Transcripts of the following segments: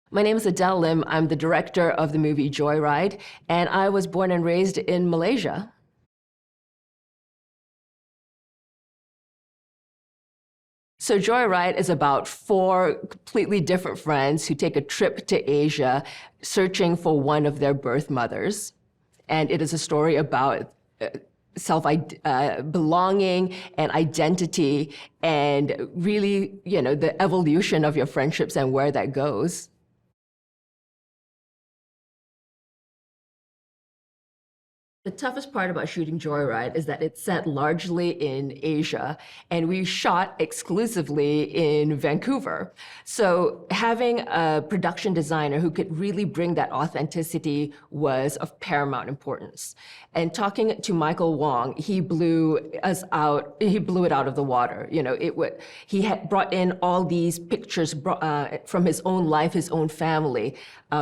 My name is Adele Lim. I'm the director of the movie JOYRIDE, and I was born and raised in Malaysia. So JOYRIDE is about four completely different friends who take a trip to Asia searching for one of their birth mothers. And it is a story about belonging and identity and really, the evolution of your friendships and where that goes. The toughest part about shooting JOYRIDE is that it's set largely in Asia, and we shot exclusively in Vancouver. So having a production designer who could really bring that authenticity was of paramount importance. And talking to Michael Wong, he blew it out of the water. He had brought in all these pictures from his own life, his own family,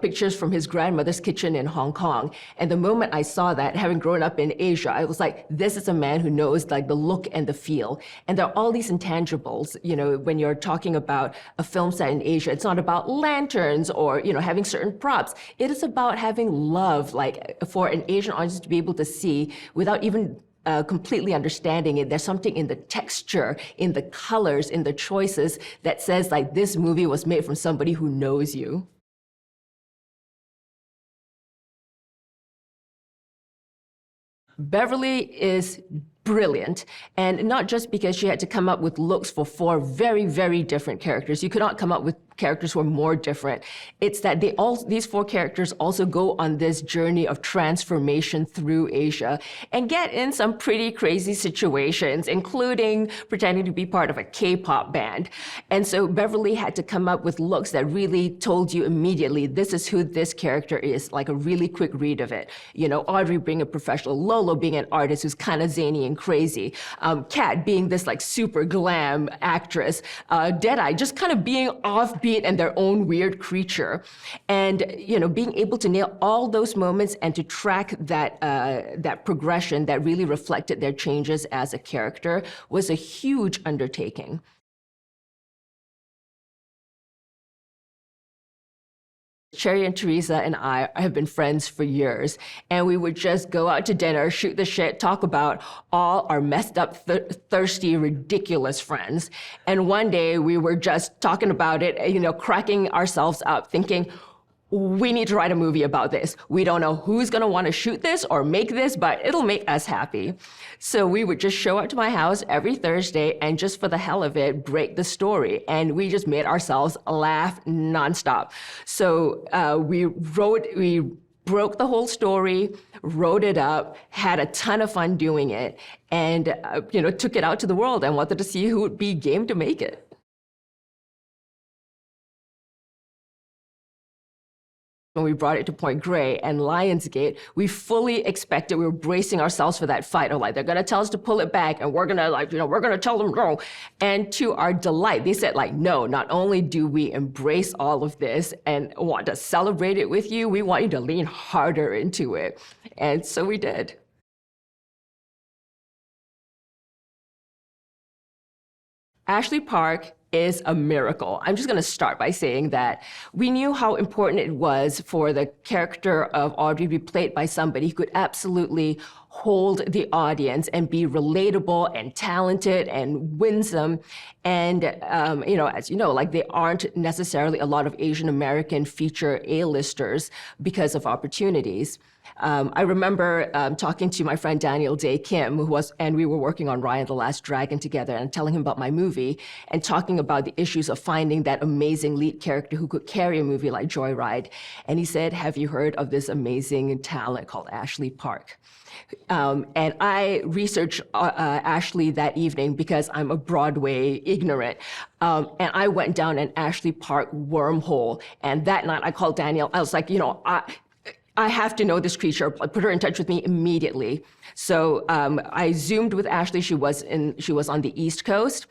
pictures from his grandmother's kitchen in Hong Kong. And the moment I saw that, having grown up in Asia, I was like, this is a man who knows like the look and the feel. And there are all these intangibles, when you're talking about a film set in Asia, it's not about lanterns or, having certain props. It is about having love, like for an Asian audience to be able to see without even completely understanding it. There's something in the texture, in the colors, in the choices that says like this movie was made from somebody who knows you. Beverly is brilliant, and not just because she had to come up with looks for four very, very different characters. You could not come up with characters who are more different. It's that these four characters also go on this journey of transformation through Asia and get in some pretty crazy situations, including pretending to be part of a K-pop band. And so Beverly had to come up with looks that really told you immediately, this is who this character is, like a really quick read of it. Audrey being a professional, Lolo being an artist who's kind of zany and crazy, Kat being this like super glam actress, Deadeye just kind of being offbeat and their own weird creature. And, being able to nail all those moments and to track that progression that really reflected their changes as a character was a huge undertaking. Cherry and Teresa and I have been friends for years, and we would just go out to dinner, shoot the shit, talk about all our messed up, thirsty, ridiculous friends. And one day we were just talking about it, cracking ourselves up, thinking, we need to write a movie about this. We don't know who's gonna wanna shoot this or make this, but it'll make us happy. So we would just show up to my house every Thursday and just for the hell of it, break the story. And we just made ourselves laugh nonstop. So we broke the whole story, wrote it up, had a ton of fun doing it, and took it out to the world and wanted to see who would be game to make it. When we brought it to POINTGREY and LIONSGATE, we fully expected, we were bracing ourselves for that fight of like, they're gonna tell us to pull it back and we're gonna we're gonna tell them no. And to our delight, they said like, no, not only do we embrace all of this and want to celebrate it with you, we want you to lean harder into it. And so we did. Ashley Park is a miracle. I'm just going to start by saying that we knew how important it was for the character of Audrey to be played by somebody who could absolutely hold the audience and be relatable and talented and winsome. And, as you know, like there aren't necessarily a lot of Asian American feature A-listers because of opportunities. I remember talking to my friend Daniel Day Kim, and we were working on Raya and the Last Dragon together, and telling him about my movie and talking about the issues of finding that amazing lead character who could carry a movie like JOYRIDE. And he said, have you heard of this amazing talent called Ashley Park? And I researched Ashley that evening because I'm a Broadway ignorant. And I went down an Ashley Park wormhole. And that night I called Daniel. I was like, I have to know this creature. Put her in touch with me immediately. So I Zoomed with Ashley. She was on the East Coast.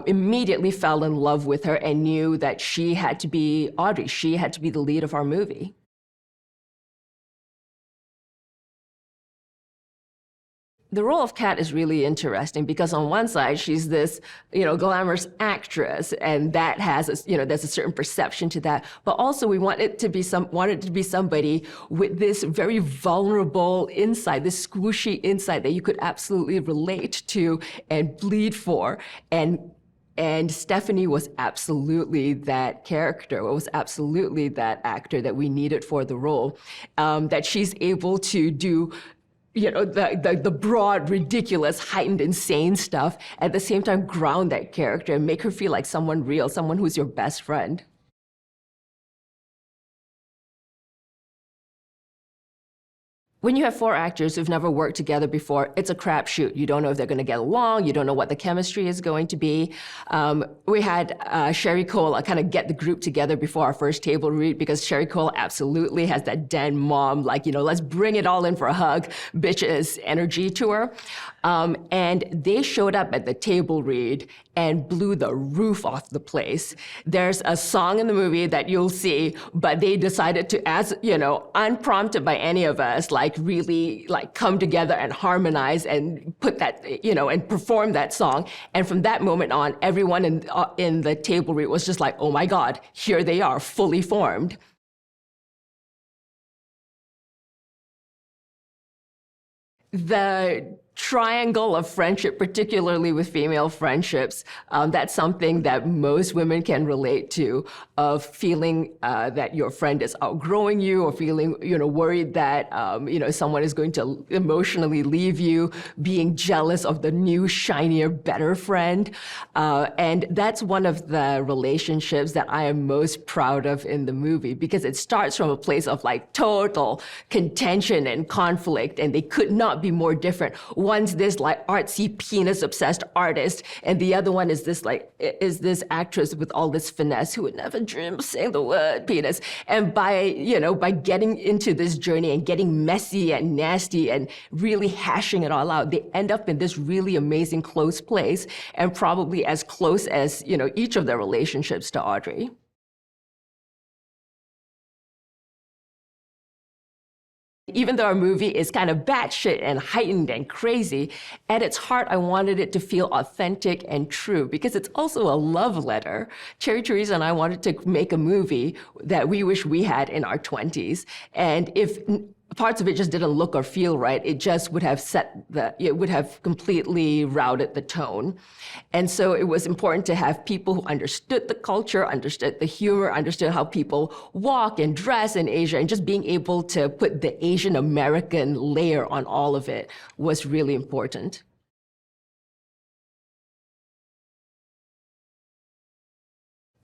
Immediately fell in love with her and knew that she had to be Audrey. She had to be the lead of our movie. The role of Kat is really interesting because on one side, she's this, glamorous actress, and that has, there's a certain perception to that. But also we wanted to be somebody with this very vulnerable insight, this squishy insight that you could absolutely relate to and bleed for. And Stephanie was absolutely that character, was absolutely that actor that we needed for the role, that she's able to do the broad, ridiculous, heightened, insane stuff, at the same time ground that character and make her feel like someone real, someone who's your best friend. When you have four actors who've never worked together before, it's a crapshoot. You don't know if they're going to get along. You don't know what the chemistry is going to be. We had Sherry Cole kind of get the group together before our first table read because Sherry Cole absolutely has that den mom, let's bring it all in for a hug, bitches energy to her. And they showed up at the table read and blew the roof off the place. There's a song in the movie that you'll see, but they decided to, as unprompted by any of us, really come together and harmonize and put that, and perform that song. And from that moment on, everyone in the table read was just like, oh my God, here they are, fully formed. The triangle of friendship, particularly with female friendships, that's something that most women can relate to, of feeling that your friend is outgrowing you, or feeling, worried that, someone is going to emotionally leave you, being jealous of the new, shinier, better friend. And that's one of the relationships that I am most proud of in the movie, because it starts from a place of total contention and conflict, and they could not be more different. One's this artsy penis-obsessed artist, and the other one is this actress with all this finesse who would never dream of saying the word penis. And by getting into this journey and getting messy and nasty and really hashing it all out, they end up in this really amazing close place, and probably as close as each of their relationships to Audrey. Even though our movie is kind of batshit and heightened and crazy, at its heart, I wanted it to feel authentic and true, because it's also a love letter. Cherry Teresa and I wanted to make a movie that we wish we had in our 20s. And if parts of it just didn't look or feel right, it just would have it would have completely routed the tone. And so it was important to have people who understood the culture, understood the humor, understood how people walk and dress in Asia, and just being able to put the Asian American layer on all of it was really important.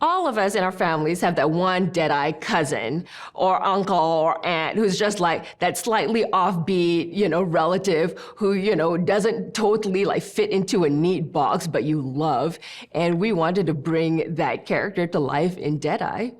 All of us in our families have that one Deadeye cousin or uncle or aunt who's just that slightly offbeat, relative who, doesn't totally fit into a neat box, but you love. And we wanted to bring that character to life in Deadeye.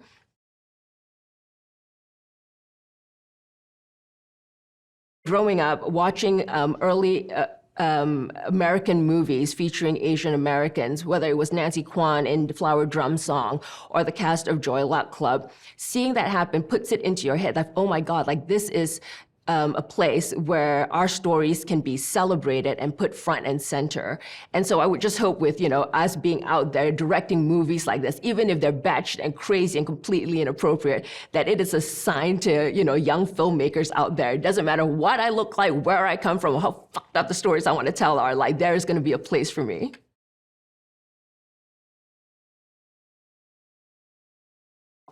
Growing up, watching early American movies featuring Asian Americans, whether it was Nancy Kwan in The Flower Drum Song or the cast of Joy Luck Club, seeing that happen puts it into your head oh my God, this is a place where our stories can be celebrated and put front and center. And so I would just hope with, us being out there directing movies like this, even if they're batshit and crazy and completely inappropriate, that it is a sign to, young filmmakers out there. It doesn't matter what I look like, where I come from, how fucked up the stories I want to tell are, there's going to be a place for me.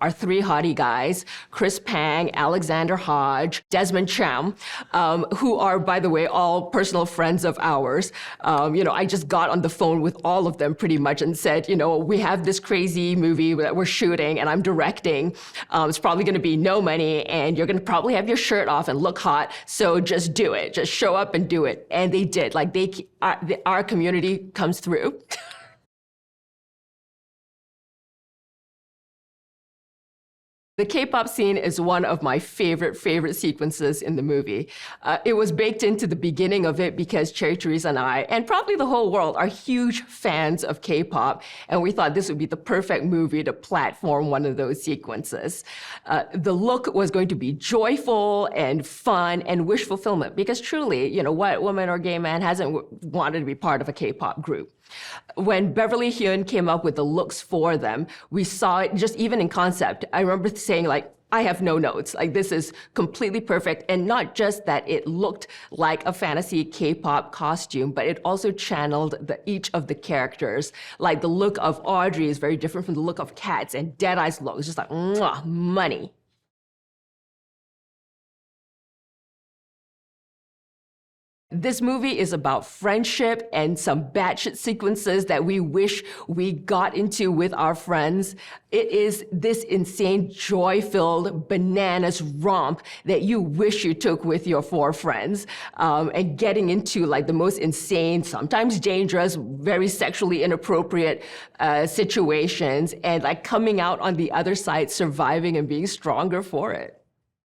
Our three hottie guys, Chris Pang, Alexander Hodge, Desmond Cham, who are, by the way, all personal friends of ours. I just got on the phone with all of them pretty much and said, we have this crazy movie that we're shooting and I'm directing. It's probably going to be no money and you're going to probably have your shirt off and look hot. So just do it. Just show up and do it. And they did. Our community comes through. The K-pop scene is one of my favorite sequences in the movie. It was baked into the beginning of it because Cherry Teresa and I, and probably the whole world, are huge fans of K-pop, and we thought this would be the perfect movie to platform one of those sequences. The look was going to be joyful and fun and wish fulfillment, because truly, you know, what woman or gay man hasn't wanted to be part of a K-pop group? When Beverly HUYNH came up with the looks for them, we saw it just even in concept. I remember saying, like, I have no notes. Like, this is completely perfect. And not just that it looked like a fantasy K-pop costume, but it also channeled each of the characters. Like, the look of Audrey is very different from the look of Kat's, and Deadeye's look is just like, mwah, money. This movie is about friendship and some batshit sequences that we wish we got into with our friends. It is this insane, joy-filled, bananas romp that you wish you took with your four friends, and getting into like the most insane, sometimes dangerous, very sexually inappropriate situations, and like coming out on the other side, surviving and being stronger for it.